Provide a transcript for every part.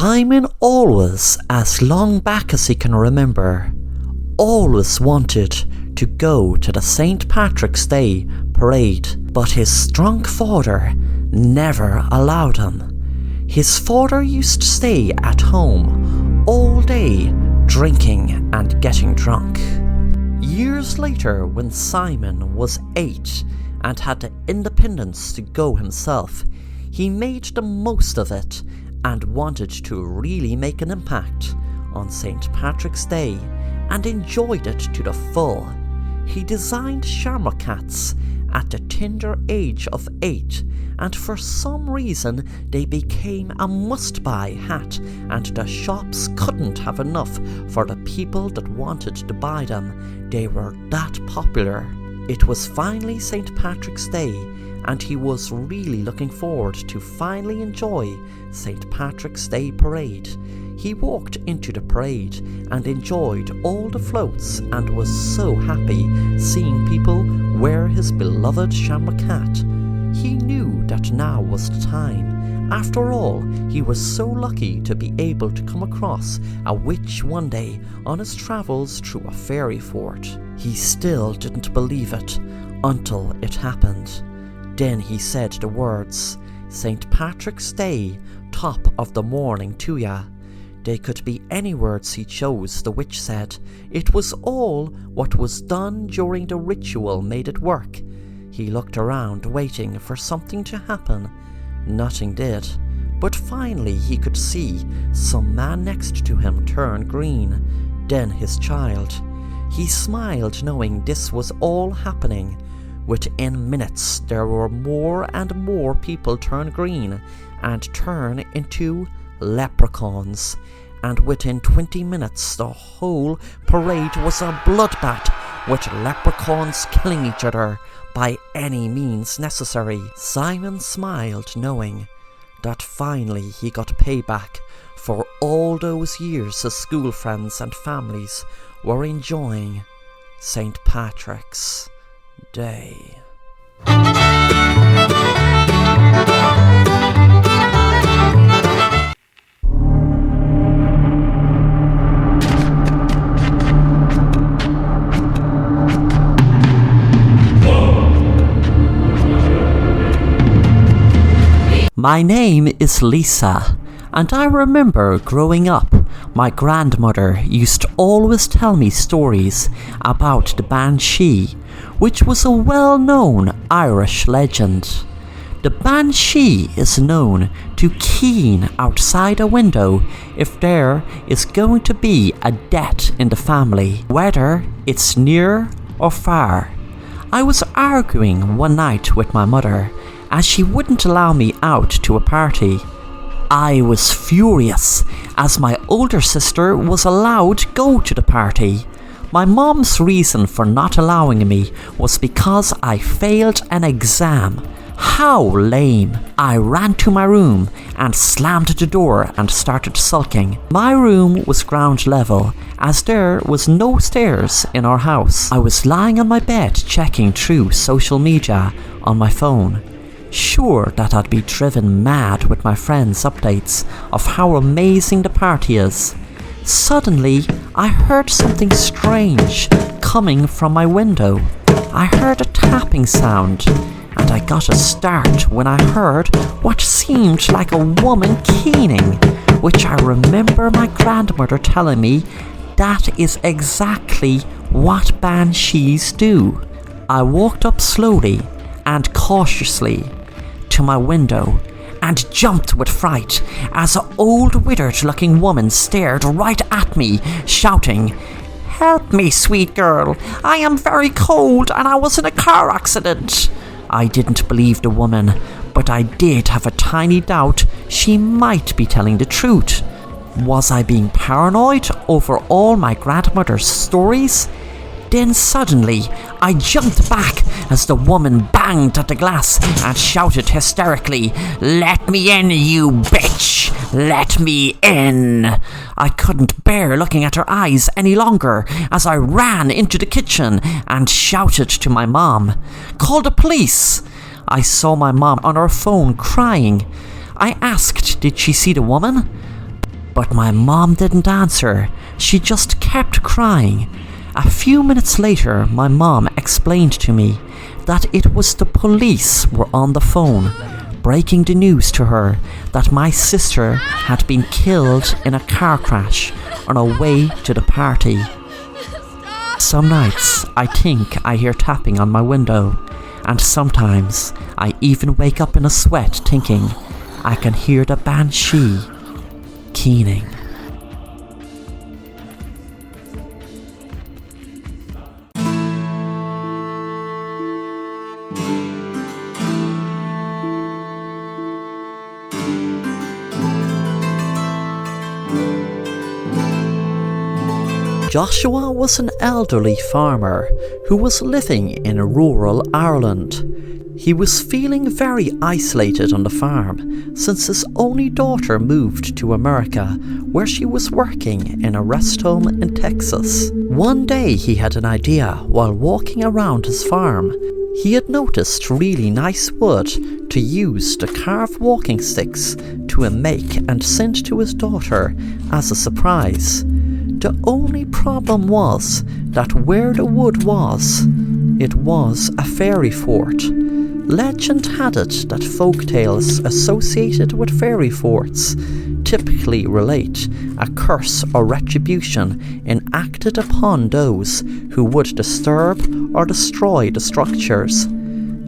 Simon always, as long back as he can remember, always wanted to go to the St. Patrick's Day parade, but his drunk father never allowed him. His father used to stay at home all day drinking and getting drunk. Years later, when Simon was 8 and had the independence to go himself, he made the most of it and wanted to really make an impact on St. Patrick's Day and enjoyed it to the full. He designed shamrock hats at the tender age of 8, and for some reason they became a must-buy hat, and the shops couldn't have enough for the people that wanted to buy them. They were that popular. It was finally St. Patrick's Day, and he was really looking forward to finally enjoy St. Patrick's Day parade. He walked into the parade and enjoyed all the floats and was so happy seeing people wear his beloved shamrock hat. He knew that now was the time. After all, he was so lucky to be able to come across a witch one day on his travels through a fairy fort. He still didn't believe it until it happened. Then he said the words, "St. Patrick's Day, top of the morning to ya." They could be any words he chose, the witch said. It was all what was done during the ritual made it work. He looked around, waiting for something to happen. Nothing did, but finally he could see some man next to him turn green, then his child. He smiled, knowing this was all happening. Within minutes there were more and more people turn green and turn into leprechauns, and within 20 minutes the whole parade was a bloodbath, with leprechauns killing each other by any means necessary. Simon smiled, knowing that finally he got payback for all those years his school friends and families were enjoying St. Patrick's Day. My name is Lisa, and I remember growing up, my grandmother used to always tell me stories about the Banshee, which was a well-known Irish legend. The Banshee is known to keen outside a window if there is going to be a death in the family, whether it's near or far. I was arguing one night with my mother as she wouldn't allow me out to a party. I was furious as my older sister was allowed to go to the party. My mom's reason for not allowing me was because I failed an exam. How lame! I ran to my room and slammed the door and started sulking. My room was ground level, as there was no stairs in our house. I was lying on my bed checking through social media on my phone, sure that I'd be driven mad with my friends' updates of how amazing the party is. Suddenly, I heard something strange coming from my window. I heard a tapping sound, and I got a start when I heard what seemed like a woman keening, which I remember my grandmother telling me that is exactly what banshees do. I walked up slowly and cautiously to my window and jumped with fright as an old withered-looking woman stared right at me, shouting, "Help me, sweet girl, I am very cold and I was in a car accident." I didn't believe the woman, but I did have a tiny doubt she might be telling the truth. Was I being paranoid over all my grandmother's stories? Then suddenly, I jumped back as the woman banged at the glass and shouted hysterically, "Let me in, you bitch! Let me in!" I couldn't bear looking at her eyes any longer as I ran into the kitchen and shouted to my mom, "Call the police!" I saw my mom on her phone crying. I asked, did she see the woman? But my mom didn't answer, she just kept crying. A few minutes later, my mom explained to me that it was the police were on the phone, breaking the news to her that my sister had been killed in a car crash on her way to the party. Some nights I think I hear tapping on my window, and sometimes I even wake up in a sweat thinking I can hear the Banshee keening. Joshua was an elderly farmer who was living in rural Ireland. He was feeling very isolated on the farm since his only daughter moved to America, where she was working in a rest home in Texas. One day he had an idea while walking around his farm. He had noticed really nice wood to use to carve walking sticks to make and send to his daughter as a surprise. The only problem was that where the wood was, it was a fairy fort. Legend had it that folk tales associated with fairy forts typically relate a curse or retribution enacted upon those who would disturb or destroy the structures.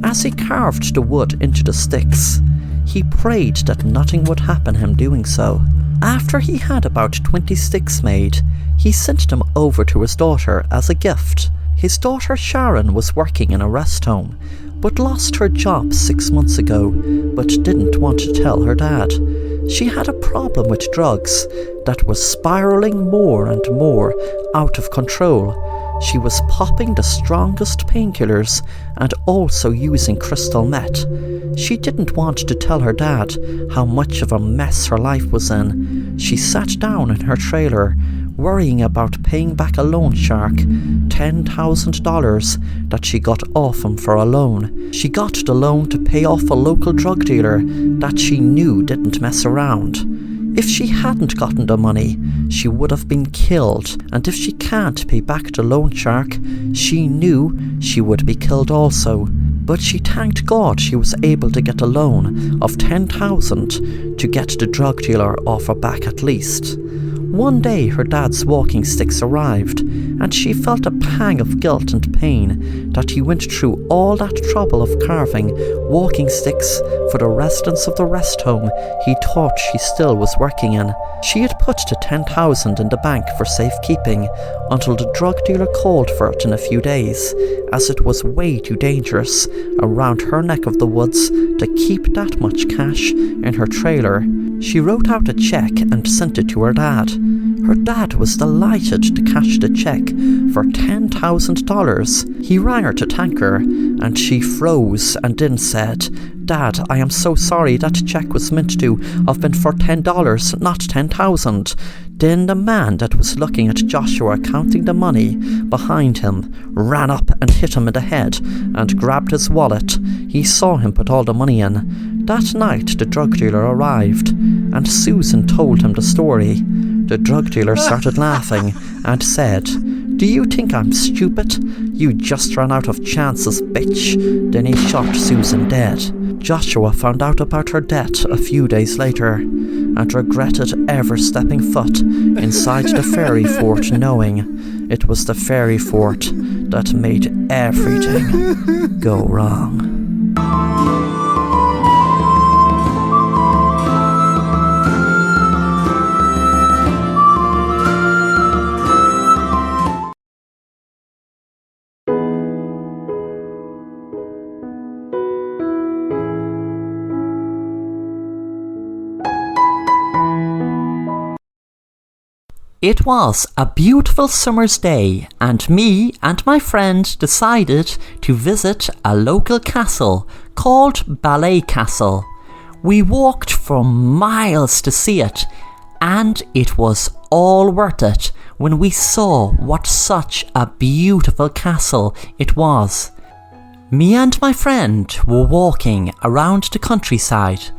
As he carved the wood into the sticks, he prayed that nothing would happen him doing so. After he had about 20 sticks made, he sent them over to his daughter as a gift. His daughter Sharon was working in a rest home, but lost her job 6 months ago, but didn't want to tell her dad. She had a problem with drugs that was spiraling more and more out of control. She was popping the strongest painkillers and also using crystal meth. She didn't want to tell her dad how much of a mess her life was in. She sat down in her trailer, worrying about paying back a loan shark $10,000 that she got off him for a loan. She got the loan to pay off a local drug dealer that she knew didn't mess around. If she hadn't gotten the money, she would have been killed, and if she can't pay back the loan shark, she knew she would be killed also. But she thanked God she was able to get a loan of $10,000 to get the drug dealer off her back at least. One day her dad's walking sticks arrived, and she felt a pang of guilt and pain that he went through all that trouble of carving walking sticks for the residents of the rest home he thought she still was working in. She had put the $10,000 in the bank for safekeeping until the drug dealer called for it in a few days, as it was way too dangerous around her neck of the woods to keep that much cash in her trailer. She wrote out a check and sent it to her dad. Her dad was delighted to cash the check for $10,000. He rang her to thank her, and she froze and then said, "Dad, I am so sorry, that check was meant to have been for $10, not $10,000. Then the man that was looking at Joshua counting the money behind him ran up and hit him in the head and grabbed his wallet. He saw him put all the money in. That night the drug dealer arrived, and Susan told him the story. The drug dealer started laughing and said, "Do you think I'm stupid? You just ran out of chances, bitch." Then he shot Susan dead. Joshua found out about her death a few days later and regretted ever stepping foot inside the fairy fort, knowing it was the fairy fort that made everything go wrong. It was a beautiful summer's day, and me and my friend decided to visit a local castle called Ballet Castle. We walked for miles to see it, and it was all worth it when we saw what such a beautiful castle it was. Me and my friend were walking around the countryside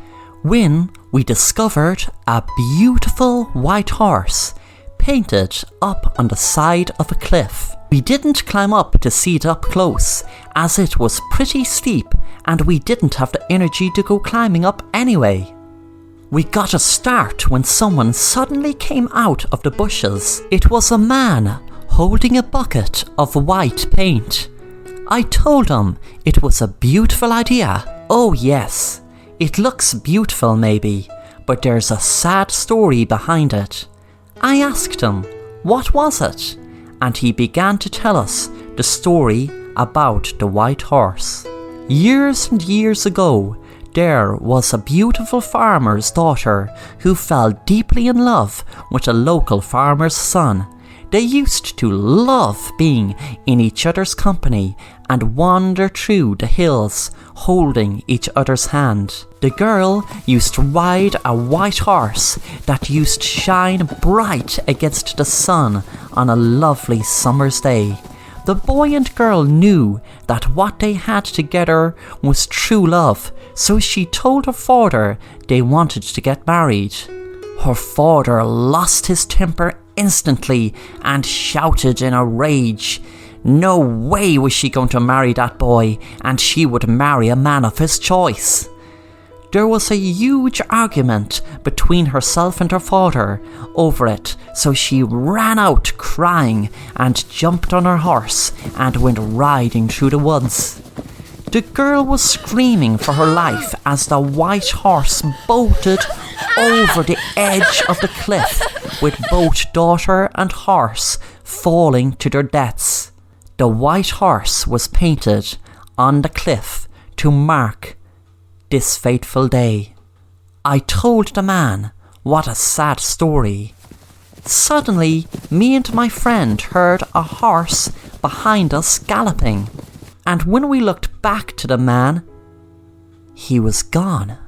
when we discovered a beautiful white horse painted up on the side of a cliff. We didn't climb up to see it up close, as it was pretty steep and we didn't have the energy to go climbing up anyway. We got a start when someone suddenly came out of the bushes. It was a man holding a bucket of white paint. I told him it was a beautiful idea. Oh yes, it looks beautiful maybe, but there's a sad story behind it. I asked him, what was it? And he began to tell us the story about the white horse. Years and years ago, there was a beautiful farmer's daughter who fell deeply in love with a local farmer's son. They used to love being in each other's company and wander through the hills holding each other's hand. The girl used to ride a white horse that used to shine bright against the sun on a lovely summer's day. The boy and girl knew that what they had together was true love, so she told her father they wanted to get married. Her father lost his temper instantly and shouted in a rage. No way was she going to marry that boy, and she would marry a man of his choice. There was a huge argument between herself and her father over it, so she ran out crying and jumped on her horse and went riding through the woods. The girl was screaming for her life as the white horse bolted over the edge of the cliff, with both daughter and horse falling to their deaths. The white horse was painted on the cliff to mark this fateful day. I told the man what a sad story. Suddenly, me and my friend heard a horse behind us galloping, and when we looked back to the man, he was gone.